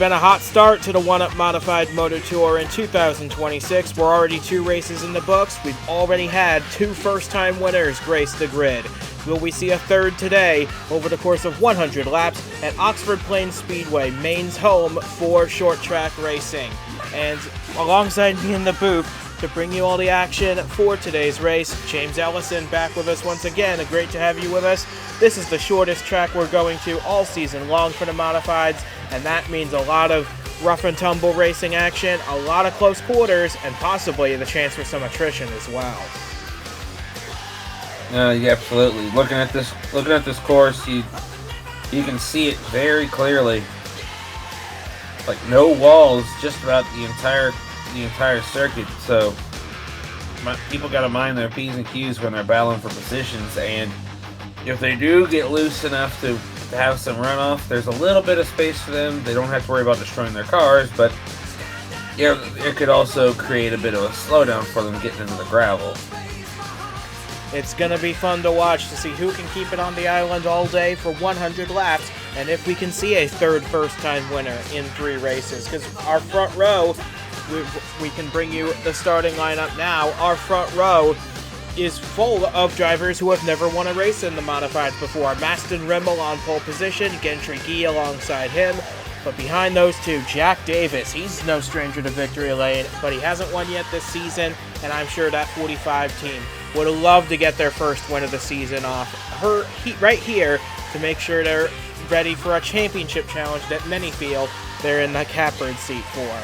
been a hot start to the One-Up Modified Motor Tour in 2026. We're already 2 races in the books. We've already had 2 first-time winners grace the grid. Will we see a third today over the course of 100 laps at Oxford Plains Speedway, Maine's home for short track racing? And alongside me in the booth to bring you all the action for today's race, James Ellison back with us once again. Great to have you with us. This is the shortest track we're going to all season long for the Modifieds, and that means a lot of rough and tumble racing action, a lot of close quarters, and possibly the chance for some attrition as well. Yeah, absolutely. Looking at this course, you can see it very clearly. Like no walls, just about the entire circuit. So people got to mind their P's and Q's when they're battling for positions. And if they do get loose enough to have some runoff, there's a little bit of space for them. They don't have to worry about destroying their cars, but yeah, it could also create a bit of a slowdown for them getting into the gravel. It's going to be fun to watch to see who can keep it on the island all day for 100 laps, and if we can see a third first-time winner in 3 races. Because our front row, we can bring you the starting lineup now. Our front row is full of drivers who have never won a race in the Modifieds before. Maston Rimmel on pole position, Gentry Gee alongside him. But behind those two, Jack Davis, he's no stranger to victory lane, but he hasn't won yet this season, and I'm sure that 45 team would love to get their first win of the season off right here to make sure they're ready for a championship challenge that many feel they're in the catbird seat for.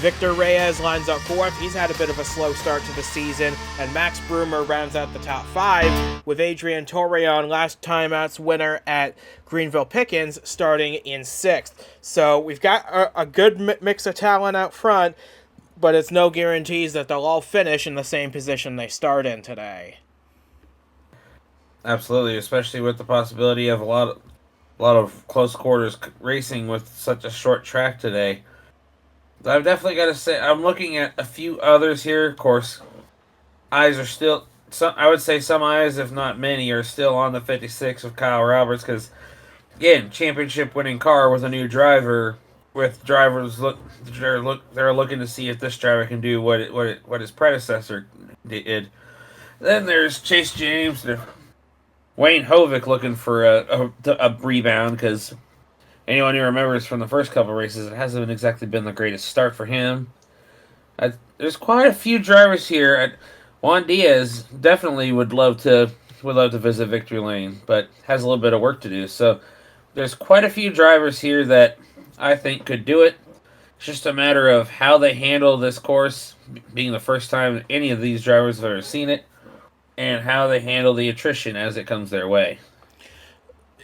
Victor Reyes lines up 4th. He's had a bit of a slow start to the season, and Max Brumer rounds out the top 5 with Adrian Torreon, last time out's winner at Greenville Pickens, starting in 6th. So we've got a good mix of talent out front, but it's no guarantees that they'll all finish in the same position they start in today. Absolutely, especially with the possibility of a lot of close quarters racing with such a short track today. I've definitely got to say, I'm looking at a few others here. Of course, eyes are still, I would say some eyes, if not many, are still on the 56 of Kyle Roberts because, again, championship winning car with a new driver. With drivers they're looking to see if this driver can do what his predecessor did. Then there's Chase James, Wayne Hovick looking for a rebound because anyone who remembers from the first couple races, it hasn't exactly been the greatest start for him. There's quite a few drivers here. Juan Diaz definitely would love to visit Victory Lane, but has a little bit of work to do. So there's quite a few drivers here that I think could do it. It's just a matter of how they handle this course, being the first time any of these drivers have ever seen it, and how they handle the attrition as it comes their way.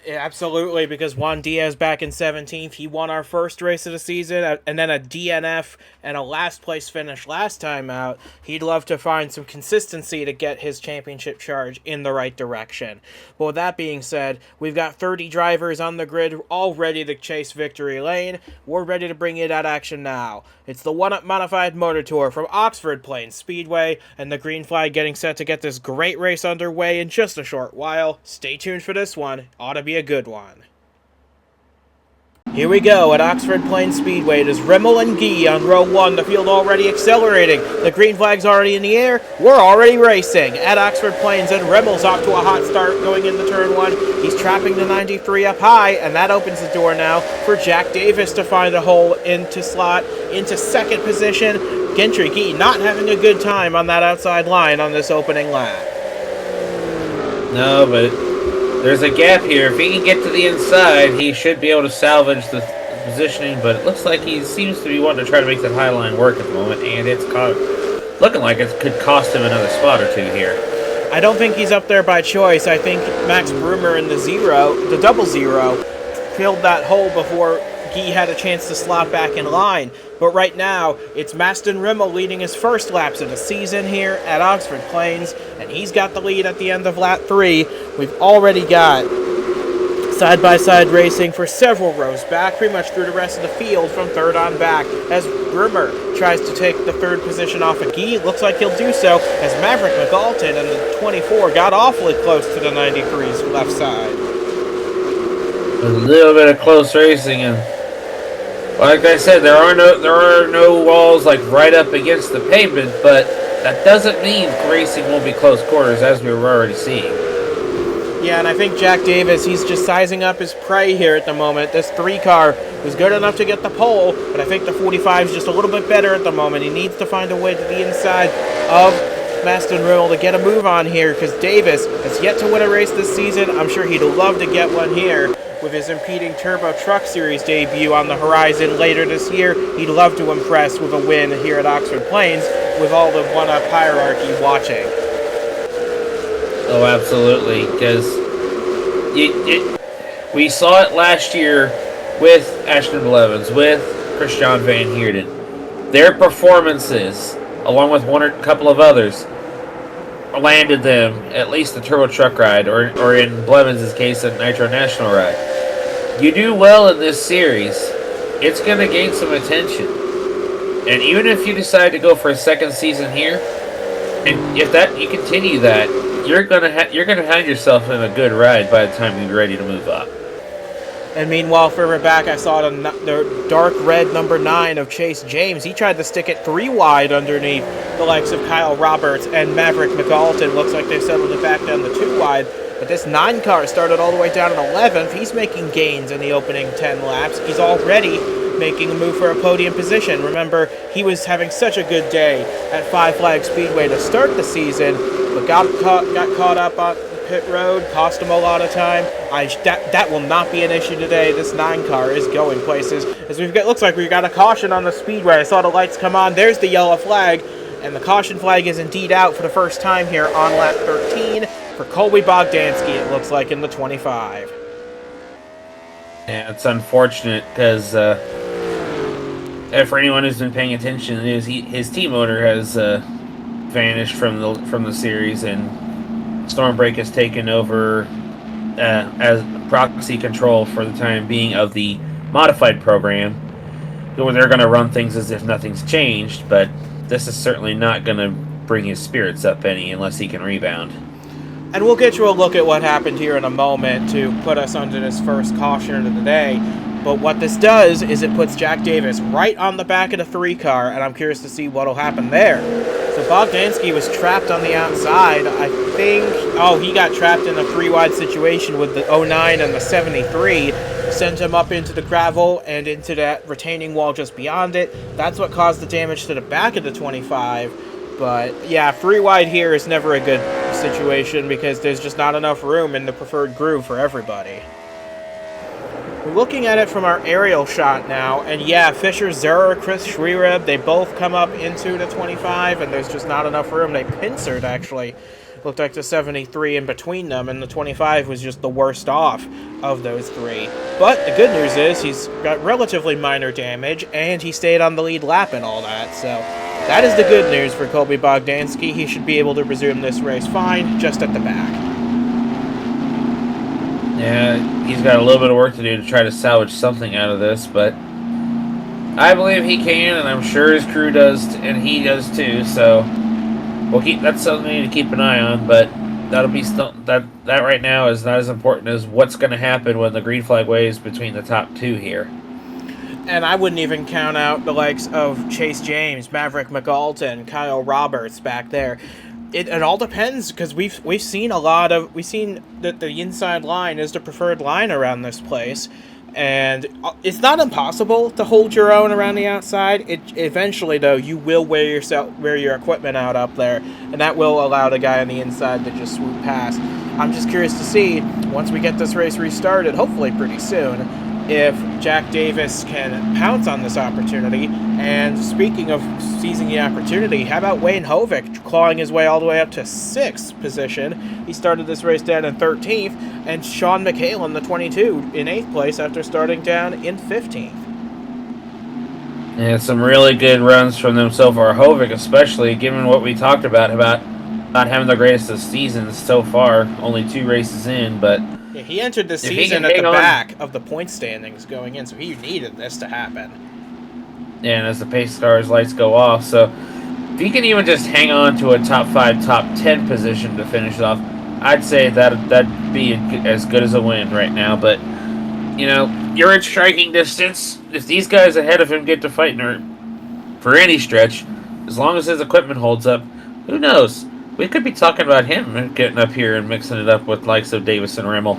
Absolutely, because Juan Diaz back in 17th, he won our first race of the season, and then a DNF and a last place finish last time out. He'd love to find some consistency to get his championship charge in the right direction. But with that being said, we've got 30 drivers on the grid all ready to chase victory lane. We're ready to bring you that action now. It's the One-Up Modified Motor Tour from Oxford Plains Speedway, and the green flag getting set to get this great race underway in just a short while. Stay tuned for this one. Ought to be a good one. Here we go at Oxford Plains Speedway. It is Rimmel and Gee on row 1. The field already accelerating. The green flag's already in the air. We're already racing at Oxford Plains, and Rimmel's off to a hot start going into turn 1. He's trapping the 93 up high, and that opens the door now for Jack Davis to find a hole into second position. Gentry Gee not having a good time on that outside line on this opening lap. No, but there's a gap here. If he can get to the inside, he should be able to salvage the positioning, but it looks like he seems to be wanting to try to make that high line work at the moment, and it's looking like it could cost him another spot or 2 here. I don't think he's up there by choice. I think Max Brumer in the double zero, filled that hole before Gee had a chance to slot back in line. But right now, it's Maston Rimmel leading his first laps of the season here at Oxford Plains, and he's got the lead at the end of lap 3. We've already got side-by-side racing for several rows back, pretty much through the rest of the field from third on back, as Brumer tries to take the third position off of Gee. Looks like he'll do so, as Maverick McAlton and the 24 got awfully close to the 93's left side. A little bit of close racing, and Like I said, there are no walls like right up against the pavement, but that doesn't mean racing won't be close quarters, as we were already seeing. Yeah, and I think Jack Davis, he's just sizing up his prey here at the moment. This 3-car was good enough to get the pole, but I think the 45 is just a little bit better at the moment. He needs to find a way to the inside of Maston Riddle to get a move on here, because Davis has yet to win a race this season. I'm sure he'd love to get one here. With his impeding Turbo Truck Series debut on the horizon later this year, he'd love to impress with a win here at Oxford Plains with all the one-up hierarchy watching. Oh, absolutely, because we saw it last year with Ashton Blevins, with Christian Van Heerden. Their performances, along with one or a couple of others, landed them at least a Turbo Truck ride, or in Blevins' case, a Nitro National ride. You do well in this series, it's going to gain some attention. And even if you decide to go for a second season here, and if that you continue that, you're gonna find yourself in a good ride by the time you're ready to move up. And meanwhile, further back, I saw the dark red number 9 of Chase James. He tried to stick it 3 wide underneath the likes of Kyle Roberts and Maverick McAlton. Looks like they've settled it back down to 2 wide. But this 9 car started all the way down in 11th. He's making gains in the opening 10 laps. He's already making a move for a podium position. Remember, he was having such a good day at Five Flag Speedway to start the season, but got caught up on pit road, cost him a lot of time. That will not be an issue today. This 9 car is going places. As looks like we've got a caution on the Speedway. I saw the lights come on. There's the yellow flag, and the caution flag is indeed out for the first time here on lap 13 for Colby Bogdansky, it looks like, in the 25. Yeah, it's unfortunate because for anyone who's been paying attention, his team owner has vanished from the series, and Stormbreak has taken over as proxy control for the time being of the modified program, where they're going to run things as if nothing's changed, but this is certainly not going to bring his spirits up any unless he can rebound. And we'll get you a look at what happened here in a moment to put us under this first caution of the day. But what this does is it puts Jack Davis right on the back of the 3 car, and I'm curious to see what will happen there. So Bogdansky was trapped on the outside. I think, he got trapped in a 3-wide situation with the 09 and the 73. Sent him up into the gravel and into that retaining wall just beyond it. That's what caused the damage to the back of the 25. But yeah, 3-wide here is never a good situation because there's just not enough room in the preferred groove for everybody. We're looking at it from our aerial shot now, and yeah, Fisher, Zerr, Chris Schwiereb, they both come up into the 25, and there's just not enough room. They pincered, actually. Looked like the 73 in between them, and the 25 was just the worst off of those 3. But the good news is he's got relatively minor damage, and he stayed on the lead lap and all that, so that is the good news for Colby Bogdansky. He should be able to resume this race fine, just at the back. Yeah, he's got a little bit of work to do to try to salvage something out of this, but I believe he can, and I'm sure his crew does, and he does too. So that's something we need to keep an eye on. But that'll be that right now is not as important as what's going to happen when the green flag waves between the top 2 here. And I wouldn't even count out the likes of Chase James, Maverick McAlton, Kyle Roberts back there. It all depends, because we've seen that the inside line is the preferred line around this place, and it's not impossible to hold your own around the outside. Eventually, though, you will wear your equipment out up there, and that will allow the guy on the inside to just swoop past. I'm just curious to see, once we get this race restarted, hopefully pretty soon, if Jack Davis can pounce on this opportunity. And speaking of seizing the opportunity, how about Wayne Hovick clawing his way all the way up to 6th position? He started this race down in 13th, and Sean McHale, the 22, in 8th place after starting down in 15th. Yeah, some really good runs from them so far. Hovick, especially, given what we talked about not having the greatest of seasons so far, only 2 races in, but yeah, he entered the season at the back of the point standings going in, so he needed this to happen. Yeah, and as the pace cars lights go off, so if he can even just hang on to a top 5, top 10 position to finish off, I'd say that'd be as good as a win right now. But, you're in striking distance. If these guys ahead of him get to fighting for any stretch, as long as his equipment holds up, who knows? We could be talking about him getting up here and mixing it up with likes of Davis and Rimmel.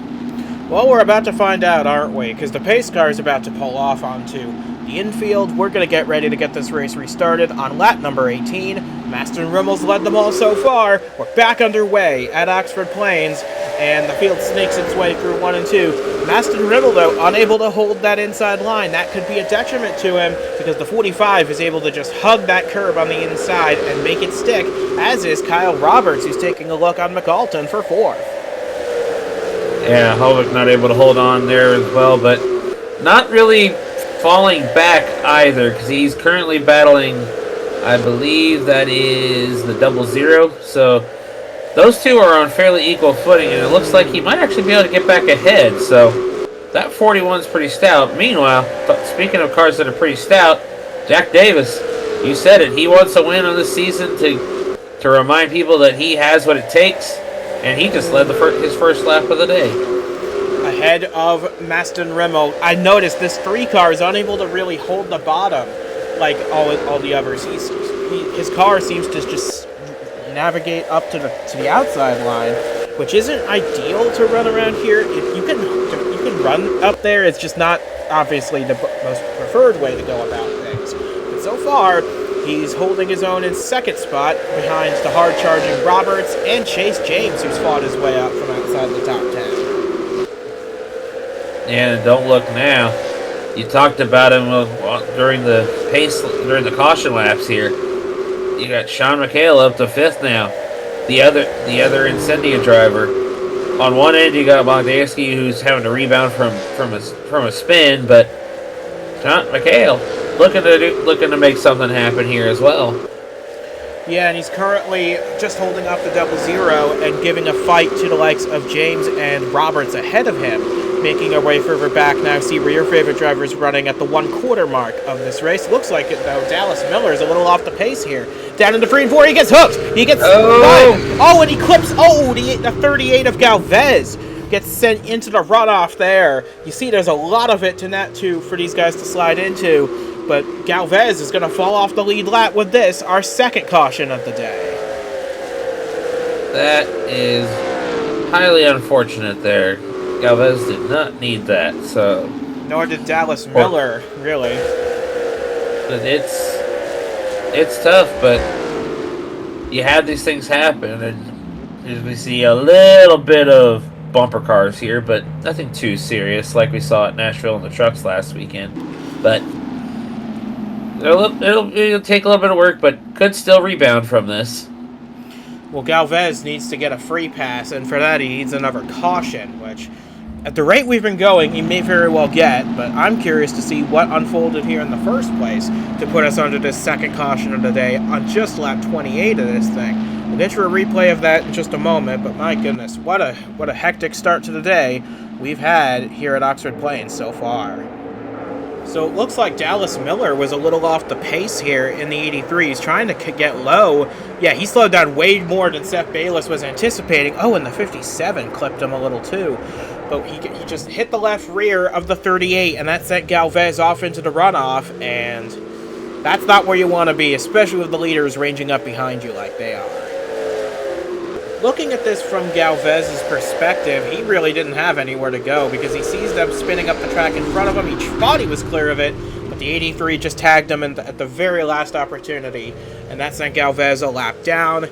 Well, we're about to find out, aren't we? Because the pace car is about to pull off onto the infield. We're going to get ready to get this race restarted on lap number 18. Master and Rimmel's led them all so far. We're back underway at Oxford Plains, and the field snakes its way through 1 and 2. Master and Rimmel, though, unable to hold that inside line. That could be a detriment to him because the 45 is able to just hug that curb on the inside and make it stick, as is Kyle Roberts, who's taking a look on McAlton for 4th. Yeah, Hovick not able to hold on there as well, but not really falling back either, because he's currently battling, I believe that is the 00. So those two are on fairly equal footing, and it looks like he might actually be able to get back ahead. So that 41's pretty stout. Meanwhile, speaking of cars that are pretty stout, Jack Davis, you said it. He wants a win on this season to remind people that he has what it takes. And he just led his first lap of the day. Ahead of Maston Rimmel. I noticed this 3 car is unable to really hold the bottom like all the others. His car seems to just navigate up to the outside line, which isn't ideal to run around here. If you can run up there, it's just not obviously the most preferred way to go about things. But so far, he's holding his own in second spot behind the hard-charging Roberts and Chase James, who's fought his way up from outside the top 10. And don't look now. You talked about him during the caution laps here. You got Sean McHale up to 5th now. The other Incendia driver. On one end, you got Bogdansky, who's having to rebound from a spin, but Sean McHale looking to make something happen here as well. Yeah, and he's currently just holding up the 00 and giving a fight to the likes of James and Roberts ahead of him, making our way further back now. See where your favorite driver is running at the 1/4 mark of this race. Looks like it, though. Dallas Miller is a little off the pace here. Down into 3 and 4, he gets hooked. He gets and he clips. The 38 of Galvez gets sent into the runoff there. You see, there's a lot of it for these guys to slide into. But Galvez is going to fall off the lead lap with this, our second caution of the day. That is highly unfortunate there. Galvez did not need that, so... Nor did Dallas Miller, really. But it's tough, but you have these things happen, and we see a little bit of bumper cars here, but nothing too serious like we saw at Nashville in the trucks last weekend. But... It'll take a little bit of work, but could still rebound from this. Well, Galvez needs to get a free pass, and for that he needs another caution, which, at the rate we've been going, he may very well get, but I'm curious to see what unfolded here in the first place to put us under this second caution of the day on just lap 28 of this thing. We'll get you a replay of that in just a moment, but my goodness, what a hectic start to the day we've had here at Oxford Plains so far. So it looks like Dallas Miller was a little off the pace here in the 83. He's trying to get low. Yeah, he slowed down way more than Seth Bayless was anticipating. Oh, and the 57 clipped him a little too. But he just hit the left rear of the 38, and that sent Galvez off into the runoff, and that's not where you want to be, especially with the leaders ranging up behind you like they are. Looking at this from Galvez's perspective, he really didn't have anywhere to go because he sees them spinning up the track in front of him. He thought he was clear of it, but the 83 just tagged him at the very last opportunity, and that sent Galvez a lap down.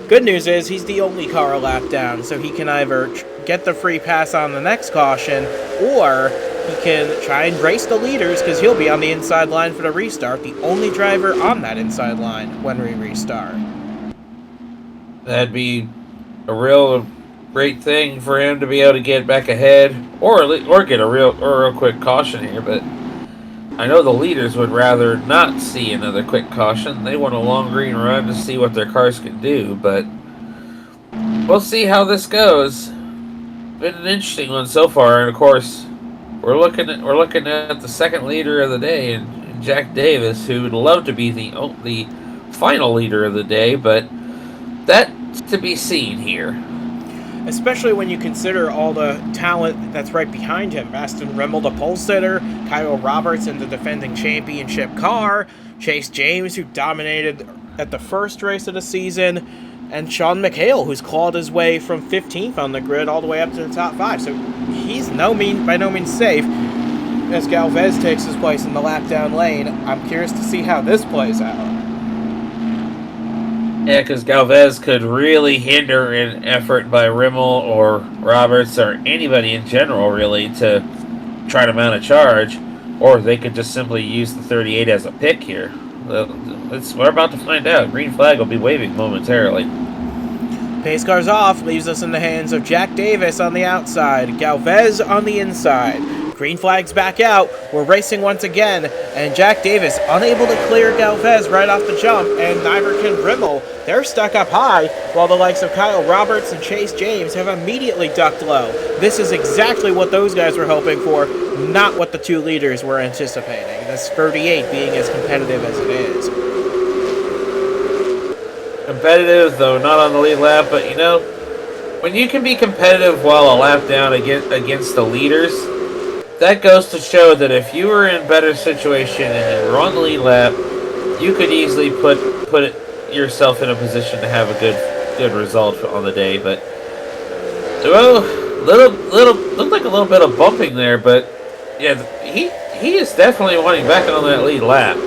Good news is he's the only car a lap down, so he can either get the free pass on the next caution, or he can try and race the leaders because he'll be on the inside line for the restart, the only driver on that inside line when we restart. That'd be a real great thing for him to be able to get back ahead, or get a real quick caution here. But I know the leaders would rather not see another quick caution. They want a long green run to see what their cars can do. But we'll see how this goes. Been an interesting one so far, and of course, we're looking at the second leader of the day, and Jack Davis, who would love to be the final leader of the day, but that's to be seen here. especially when you consider all the talent that's right behind him. Aston Rimmel, the pole sitter, Kyle Roberts in the defending championship car, Chase James, who dominated at the first race of the season, and Sean McHale, who's clawed his way from 15th on the grid all the way up to the top 5. So he's by no means safe as Galvez takes his place in the lap down lane. I'm curious to see how this plays out. Yeah, because Galvez could really hinder an effort by Rimmel or Roberts or anybody in general, really, to try to mount a charge. Or they could just simply use the 38 as a pick here. We're about to find out. Green flag will be waving momentarily. Pace car's off, leaves us in the hands of Jack Davis on the outside, Galvez on the inside. Green flag's back out, we're racing once again, and Jack Davis unable to clear Galvez right off the jump, and neither can Rimmel. They're stuck up high, while the likes of Kyle Roberts and Chase James have immediately ducked low. This is exactly what those guys were hoping for, not what the two leaders were anticipating. This 38 being as competitive as it is. Competitive, though not on the lead lap, but when you can be competitive while a lap down against the leaders, that goes to show that if you were in a better situation and you were on the lead lap, you could easily put yourself in a position to have a good result on the day. But looked like a little bit of bumping there, but yeah, he is definitely wanting back on that lead lap.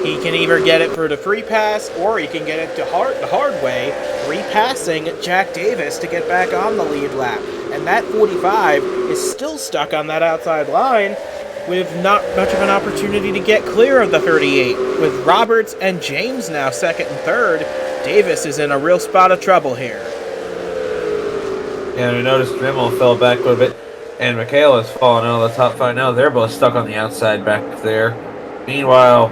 He can either get it for the free pass, or he can get it the hard way, repassing Jack Davis to get back on the lead lap. And that 45 is still stuck on that outside line with not much of an opportunity to get clear of the 38. With Roberts and James now second and third, Davis is in a real spot of trouble here. Yeah, we noticed Rimmel fell back a little bit, and McHale has fallen out of the top 5 now. They're both stuck on the outside back there. Meanwhile,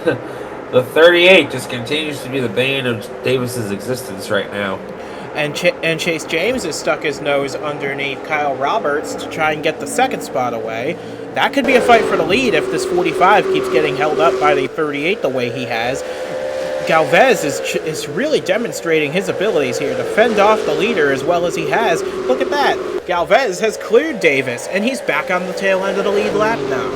the 38 just continues to be the bane of Davis's existence right now. And Chase James has stuck his nose underneath Kyle Roberts to try and get the second spot away. That could be a fight for the lead if this 45 keeps getting held up by the 38 the way he has. Galvez is really demonstrating his abilities here to fend off the leader as well as he has. Look at that. Galvez has cleared Davis, and he's back on the tail end of the lead lap now.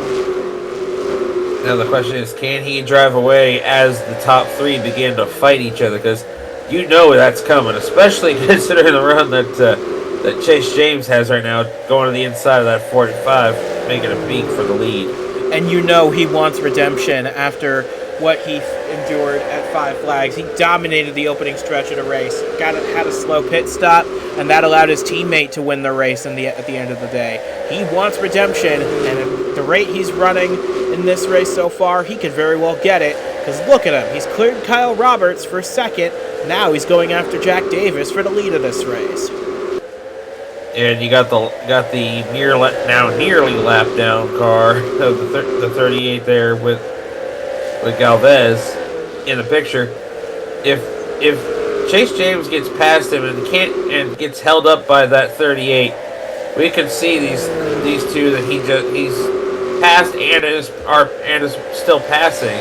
Now the question is, can he drive away as the top 3 begin to fight each other? Because that's coming, especially considering the run that Chase James has right now, going to the inside of that 45, making a beat for the lead. And he wants redemption after what he endured at Five Flags. He dominated the opening stretch of the race, had a slow pit stop, and that allowed his teammate to win the race at the end of the day. He wants redemption, and at the rate he's running in this race so far, he could very well get it, because look at him. He's cleared Kyle Roberts for second. Now he's going after Jack Davis for the lead of this race. And you got the nearly lap down car of the 38 there with Galvez in the picture. If Chase James gets past him and gets held up by that 38, we can see these two that he's passed and is still passing.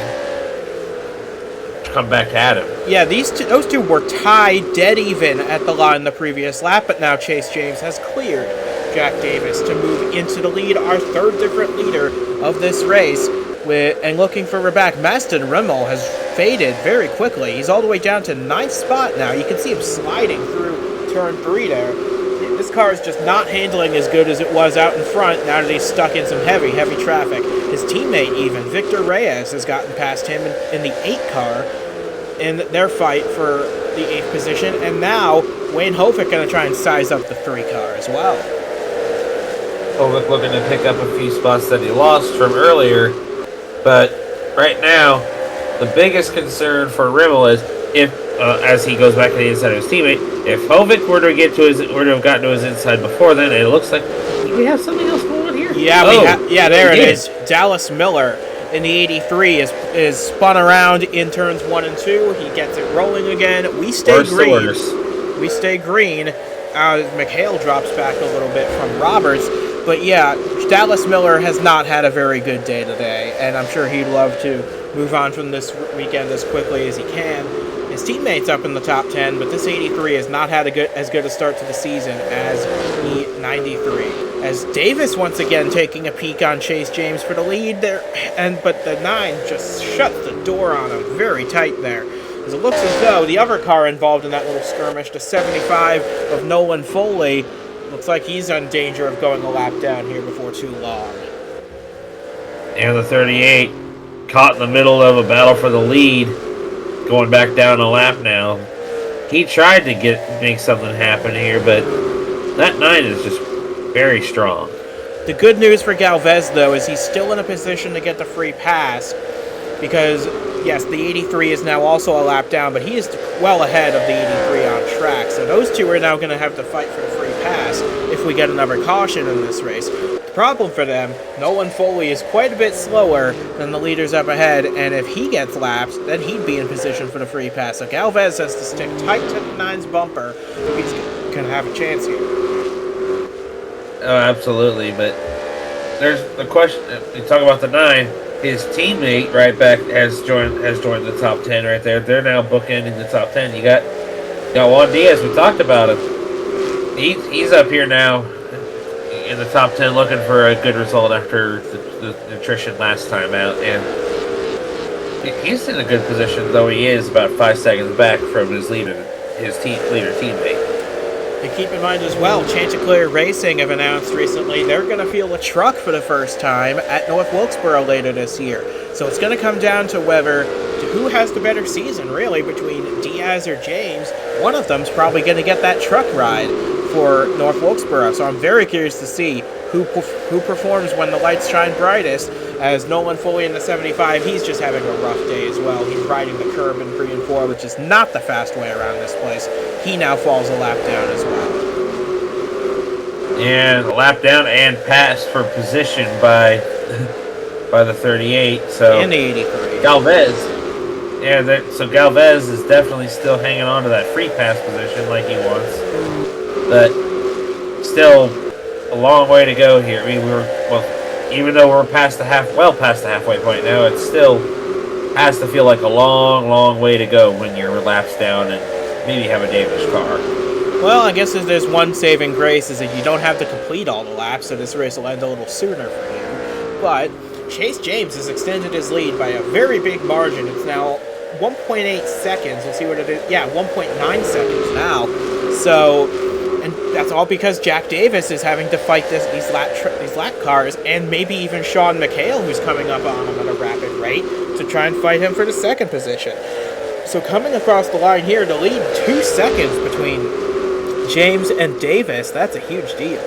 Come back at him. Yeah, those two were tied dead even at the line the previous lap, but now Chase James has cleared Jack Davis to move into the lead, our third different leader of this race. And looking for Rebecca, Aston Rimmel has faded very quickly. He's all the way down to 9th spot now. You can see him sliding through turn 3 there. This car is just not handling as good as it was out in front now that he's stuck in some heavy traffic. His teammate even, Victor Reyes, has gotten past him in the 8 car in their fight for the 8th position. And now Wayne Hovick going to try and size up the 3 car as well. Hovick looking to pick up a few spots that he lost from earlier. But right now, the biggest concern for Rimmel is if, as he goes back to the inside of his teammate, if Hovick were to have gotten to his inside before then, it looks like we have something else going on here. Yeah, there it is. Dallas Miller in the 83 is spun around in turns 1 and 2. He gets it rolling again. We stay green. We stay green. McHale drops back a little bit from Roberts. But yeah, Dallas Miller has not had a very good day today, and I'm sure he'd love to move on from this weekend as quickly as he can. his teammates up in the top 10, but this 83 has not had as good a start to the season as the 93. As Davis once again taking a peek on Chase James for the lead there, but the 9 just shuts the door on him very tight there. As it looks as though the other car involved in that little skirmish, the 75 of Nolan Foley, looks like he's in danger of going a lap down here before too long. And the 38 caught in the middle of a battle for the lead, going back down a lap now. He tried to make something happen here, but that 9 is just very strong. The good news for Galvez, though, is he's still in a position to get the free pass because, yes, the 83 is now also a lap down, but he is well ahead of the 83 on track. So those two are now going to have to fight for the free pass if we get another caution in this race. The problem for them, Nolan Foley is quite a bit slower than the leaders up ahead, and if he gets lapped, then he'd be in position for the free pass. So Galvez has to stick tight to the 9's bumper if he's going to have a chance here. Oh, absolutely, but there's the question. You talk about the 9. His teammate right back has joined the top 10 right there. They're now bookending the top 10. You got Juan Diaz. We talked about him. He's up here now in the top 10, looking for a good result after the nutrition last time out, and he's in a good position, though he is about 5 seconds back from his leader teammate. And keep in mind as well, Chanticleer Racing have announced recently they're going to field a truck for the first time at North Wilkesboro later this year. So it's going to come down to who has the better season, really, between Diaz or James. One of them's probably going to get that truck ride for North Wilkesboro. So I'm very curious to see who performs when the lights shine brightest. As Nolan Foley in the 75, he's just having a rough day as well. He's riding the curb in 3 and 4, which is not the fast way around this place. He now falls a lap down as well. And a lap down and passed for position by the 38. So and the 83. Galvez. Yeah, so Galvez is definitely still hanging on to that free pass position like he wants. But still a long way to go here. I mean, even though we're past the halfway point now, it still has to feel like a long, long way to go when your laps down and maybe have a damaged car. Well, I guess there's one saving grace is that you don't have to complete all the laps, so this race will end a little sooner for you. But Chase James has extended his lead by a very big margin. It's now 1.8 seconds. We'll see what it is. Yeah, 1.9 seconds now. So, and that's all because Jack Davis is having to fight these lap cars, and maybe even Sean McHale, who's coming up on him at a rapid rate, to try and fight him for the second position. So coming across the line here to lead 2 seconds between James and Davis, that's a huge deal.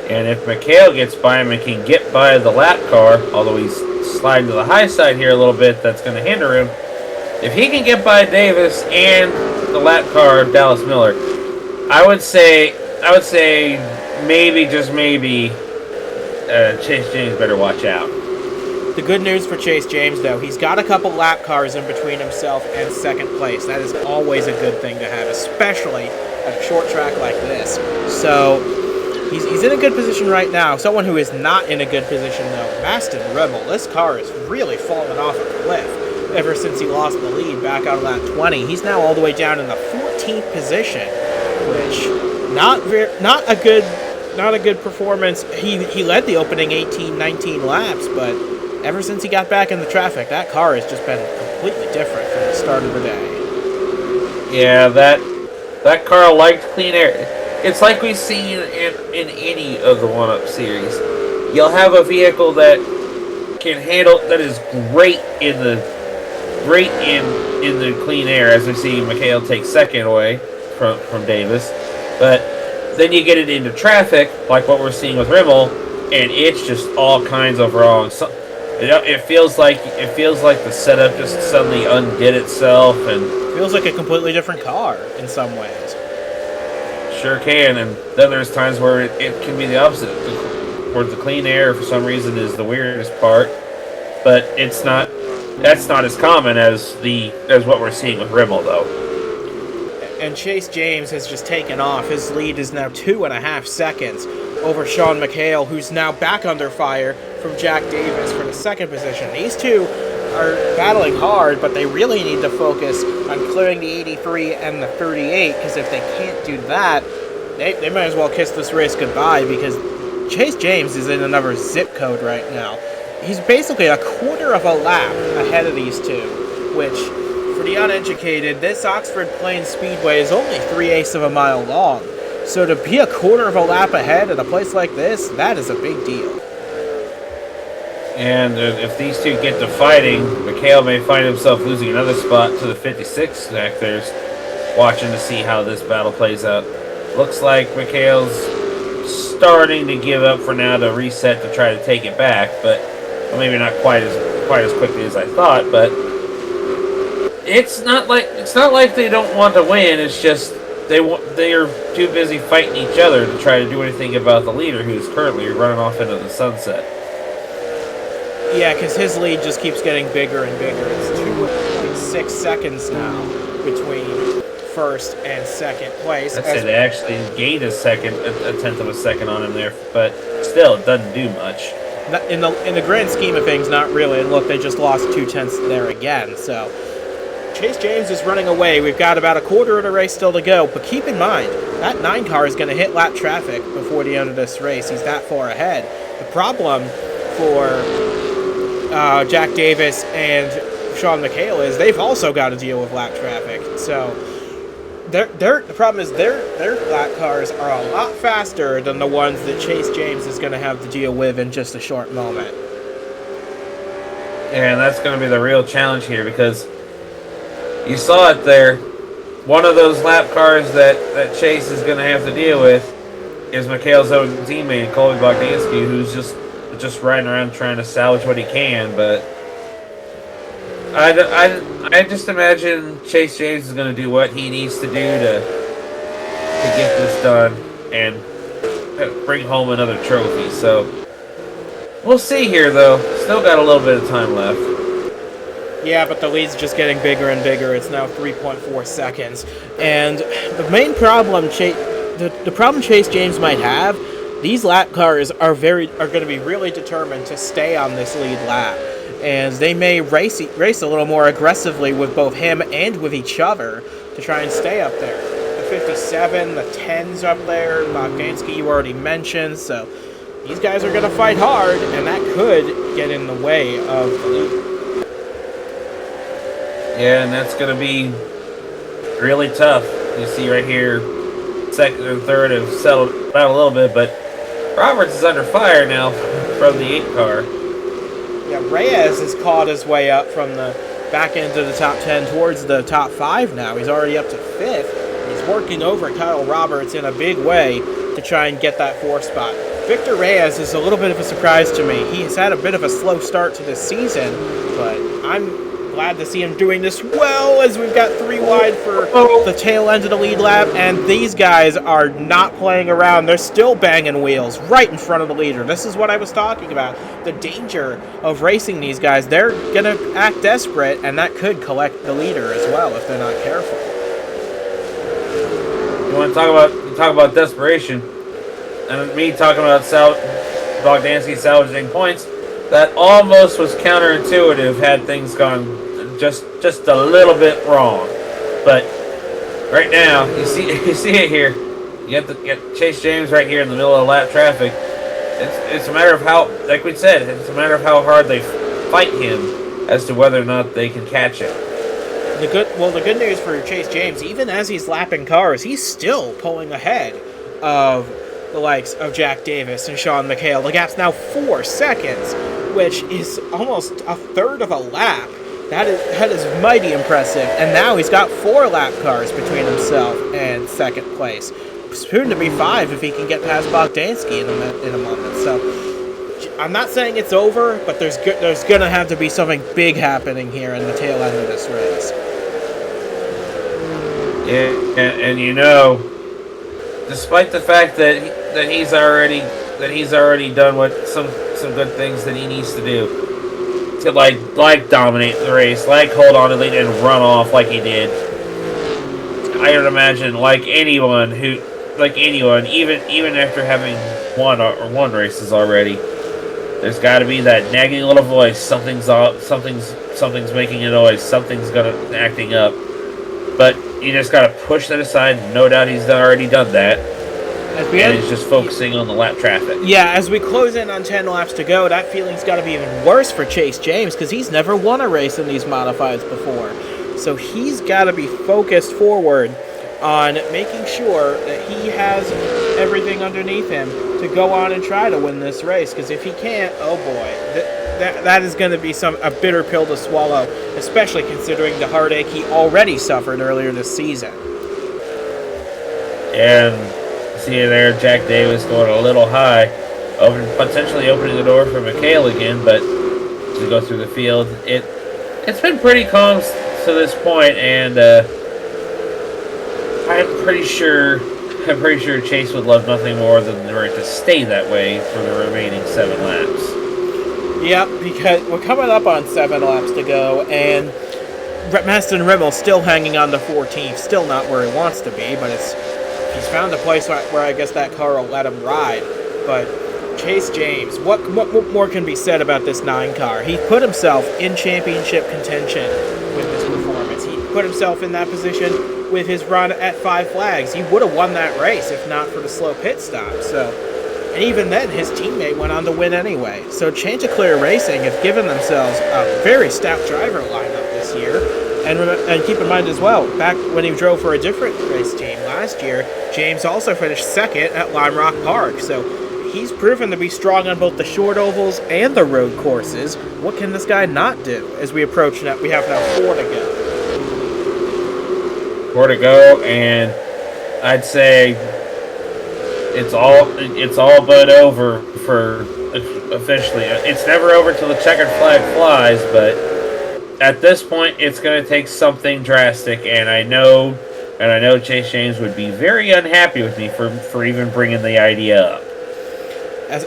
And if McHale gets by him and can get by the lap car, although he's sliding to the high side here a little bit, that's going to hinder him. If he can get by Davis and the lap car of Dallas Miller, I would say maybe, just maybe, Chase James better watch out. The good news for Chase James, though, he's got a couple lap cars in between himself and second place. That is always a good thing to have, especially at a short track like this. So he's in a good position right now. Someone who is not in a good position, though, Maston Rebel. This car is really fallen off a cliff ever since he lost the lead back on lap 20. He's now all the way down in the 14th position, which not a good performance. He led the opening 18-19 laps, but ever since he got back in the traffic, that car has just been completely different from the start of the day. Yeah, that car liked clean air. It's like we've seen in any of the one-up series. You'll have a vehicle that can handle, that is great in the clean air, as we see McHale take second away from Davis. But then you get it into traffic, like what we're seeing with Rimmel, and it's just all kinds of wrong. So, it feels like the setup just suddenly undid itself, and feels like a completely different car in some ways. Sure can, and then there's times where it can be the opposite, where the clean air for some reason is the weirdest part, but that's not as common as what we're seeing with Rimmel, though. And Chase James has just taken off. His lead is now 2.5 seconds over Sean McHale, who's now back under fire from Jack Davis for the second position. These two are battling hard, but they really need to focus on clearing the 83 and the 38, because if they can't do that, they might as well kiss this race goodbye, because Chase James is in another zip code right now. He's basically a quarter of a lap ahead of these two, which, for the uneducated, this Oxford Plains Speedway is only 3/8 of a mile long. So to be a quarter of a lap ahead at a place like this, that is a big deal. And if these two get to fighting, Mikhail may find himself losing another spot to the 56 back there's watching to see how this battle plays out. Looks like Mikhail's starting to give up for now to reset to try to take it back, but well, maybe not quite as quickly as I thought. But it's not like they don't want to win. It's just they are too busy fighting each other to try to do anything about the leader, who's currently running off into the sunset. Yeah, because his lead just keeps getting bigger and bigger. It's 2.6 seconds now between first and second place. I'd say they actually gained a tenth of a second on him there, but still, it doesn't do much. In the grand scheme of things, not really. And look, they just lost 0.2 there again. So Chase James is running away. We've got about a quarter of the race still to go. But keep in mind, that 9 car is going to hit lap traffic before the end of this race. He's that far ahead. The problem for Jack Davis and Sean Mikhail is they've also got to deal with lap traffic. So the problem is their lap cars are a lot faster than the ones that Chase James is going to have to deal with in just a short moment. And that's going to be the real challenge here, because you saw it there. One of those lap cars that Chase is going to have to deal with is Mikhail's own teammate, Colby Bogdansky, who's just riding around trying to salvage what he can. But I just imagine Chase James is going to do what he needs to do to get this done and bring home another trophy. So we'll see here, though. Still got a little bit of time left. Yeah, but the lead's just getting bigger and bigger. It's now 3.4 seconds. And the main problem, the problem Chase James might have, these lap cars are going to be really determined to stay on this lead lap. And they may race a little more aggressively with both him and with each other to try and stay up there. The 57, the 10's up there, Bogdansky you already mentioned, so these guys are going to fight hard, and that could get in the way of the lead. Yeah, and that's going to be really tough. You see right here, second and third have settled out a little bit, but Roberts is under fire now from the 8 car. Yeah, Reyes has caught his way up from the back end of the top 10 towards the top 5 now. He's already up to 5th. He's working over Kyle Roberts in a big way to try and get that 4th spot. Victor Reyes is a little bit of a surprise to me. He has had a bit of a slow start to this season, but I'm glad to see him doing this well, as we've got 3 wide for the tail end of the lead lap, and these guys are not playing around. They're still banging wheels right in front of the leader. This is what I was talking about, the danger of racing these guys. They're going to act desperate, and that could collect the leader as well if they're not careful. You want to talk about desperation, and me talking about Bogdansky salvaging points. That almost was counterintuitive had things gone just a little bit wrong. But right now, you see it here. You get Chase James right here in the middle of lap traffic. It's a matter of how, like we said, it's a matter of how hard they fight him as to whether or not they can catch him. The good news for Chase James, even as he's lapping cars, he's still pulling ahead of the likes of Jack Davis and Sean Mikhail. The gap's now 4 seconds, which is almost a third of a lap. That is mighty impressive. And now he's got 4 lap cars between himself and second place. Soon to be 5 if he can get past Bogdansky in a moment. So I'm not saying it's over, but there's going to have to be something big happening here in the tail end of this race. Yeah, and you know, despite the fact that he's already done what some good things that he needs to do to like dominate the race, like hold on to the lead and run off like he did. I would imagine anyone, even after having won races already, there's got to be that nagging little voice. Something's making a noise. Something's acting up. But you just got to push that aside. No doubt he's already done that. And he's just focusing on the lap traffic. Yeah, as we close in on 10 laps to go, that feeling's got to be even worse for Chase James because he's never won a race in these modifieds before. So he's got to be focused forward on making sure that he has everything underneath him to go on and try to win this race. Because if he can't, oh boy, that is going to be a bitter pill to swallow, especially considering the heartache he already suffered earlier this season. And see there, Jack Davis going a little high, potentially opening the door for McHale again. But to go through the field, it's been pretty calm to this point, and I'm pretty sure Chase would love nothing more than for it to stay that way for the remaining 7 laps. Yep, because we're coming up on 7 laps to go, and Maston Rimmel still hanging on to 14th, still not where he wants to be, but he's found a place where I guess that car will let him ride. But Chase James, what more can be said about this 9 car? He put himself in championship contention with this performance. He put himself in that position with his run at 5 Flags. He would have won that race if not for the slow pit stop. And even then, his teammate went on to win anyway. So Chanticleer Racing have given themselves a very stout driver lineup this year. And keep in mind as well, back when he drove for a different race team last year, James also finished second at Lime Rock Park. So he's proven to be strong on both the short ovals and the road courses. What can this guy not do as we approach that? We have now 4 to go. 4 to go, and I'd say it's all but over for officially. It's never over till the checkered flag flies, but at this point, it's going to take something drastic, and I know Chase James would be very unhappy with me for even bringing the idea up.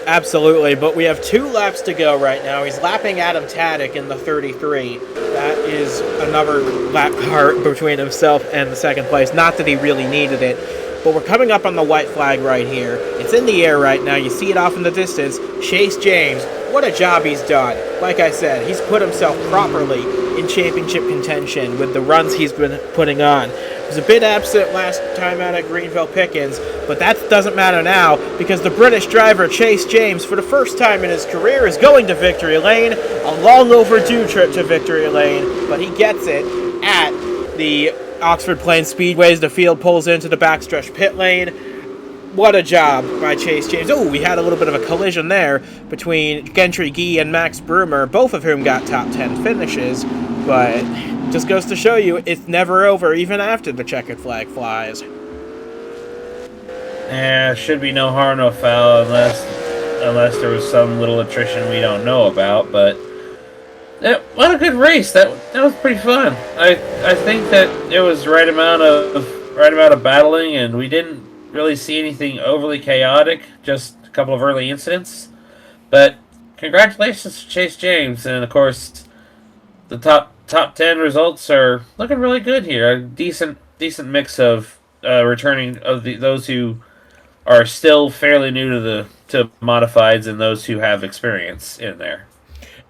Absolutely, but we have 2 laps to go right now. He's lapping Adam Taddick in the 33. That is another lap car between himself and the second place. Not that he really needed it, but we're coming up on the white flag right here. It's in the air right now. You see it off in the distance. Chase James, what a job he's done. Like I said, he's put himself properly in championship contention with the runs he's been putting on. He was a bit absent last time out at Greenville Pickens, but that doesn't matter now because the British driver Chase James, for the first time in his career, is going to victory lane. A long overdue trip to victory lane, but he gets it at the Oxford Plains Speedway as the field pulls into the backstretch pit lane. What a job by Chase James. Oh, we had a little bit of a collision there between Gentry Gee and Max Broomer, both of whom got top 10 finishes, but just goes to show you it's never over even after the checkered flag flies. Yeah, should be no harm, no foul unless there was some little attrition we don't know about, but what a good race. That was pretty fun. I think that it was right amount of battling, and we didn't really see anything overly chaotic, just a couple of early incidents. But congratulations to Chase James, and of course the top 10 results are looking really good here. A decent mix of returning of those who are still fairly new to modifieds and those who have experience in there.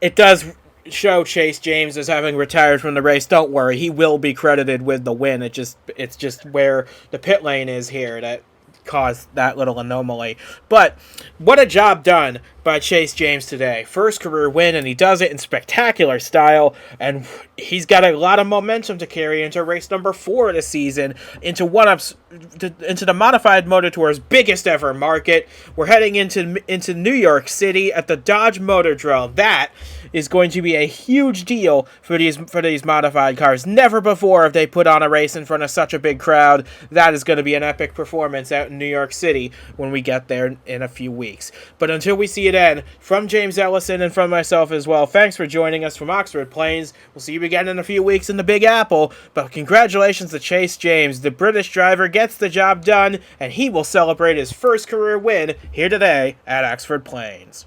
It does show Chase James as having retired from the race. Don't worry, he will be credited with the win. It's just where the pit lane is here that caused that little anomaly. But what a job done by Chase James today. First career win, and he does it in spectacular style, and he's got a lot of momentum to carry into race number 4 of the season, into the Modified Motor Tour's biggest ever market. We're heading into New York City at the Dodge Motordrome. That is going to be a huge deal for these modified cars. Never before have they put on a race in front of such a big crowd. That is going to be an epic performance out in New York City when we get there in a few weeks. But until we see it end, from James Ellison and from myself as well, thanks for joining us from Oxford Plains. We'll see you again in a few weeks in the Big Apple, but congratulations to Chase James. The British driver gets the job done, and he will celebrate his first career win here today at Oxford Plains.